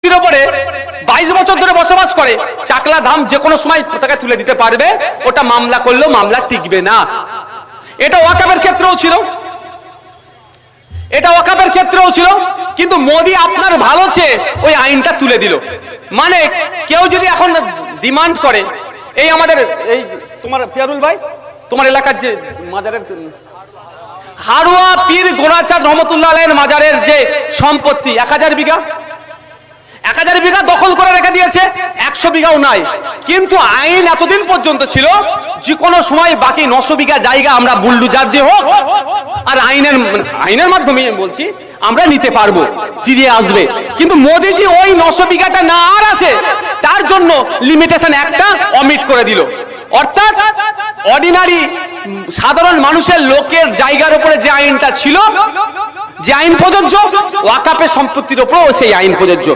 সম্পত্তির উপরে 22 বছর ধরে বসবাস করে, চাকলা ধাম যে কোনো সময় তাকে তুলে দিতে পারবে, ওটা মামলা করলেও মামলা টিকবে না। এটা ওয়াকাফের ক্ষেত্রেও ছিল, এটা ওয়াকাফের ক্ষেত্রেও ছিল, কিন্তু মোদি আপনার ভালো চেয়ে ওই আইনটা তুলে দিল। মানে কেউ যদি এখন ডিমান্ড করে, এই আমাদের এই তোমার পিয়ারুল ভাই, তোমার এলাকার যে মাজারের হারুয়া পীর গোরাচাঁদ রহমতুল্লাহ আলাইহির মাজারের যে সম্পত্তি 1000 বিঘা, 1000 বিঘা দখল করে রেখে দিয়েছে, 100 বিঘাও নাই। কিন্তু আইন এতদিন পর্যন্ত ছিল যে কোনো সময় বাকি 900 বিঘা জায়গা আমরা বুলডোজার দিয়ে হোক আর আইনের মাধ্যমে বলছি আমরা নিতে পারবো, ফিরে আসবে। কিন্তু মোদিজি ওই 900 বিঘাটা না আর আসে, তার জন্য লিমিটেশন একটা অমিট করে দিল। অর্থাৎ অর্ডিনারি সাধারণ মানুষের লোকের জায়গার উপরে যে আইনটা ছিল, যে আইন প্রযোজ্য, ওয়াকাফের সম্পত্তির উপরেও সেই আইন প্রযোজ্য।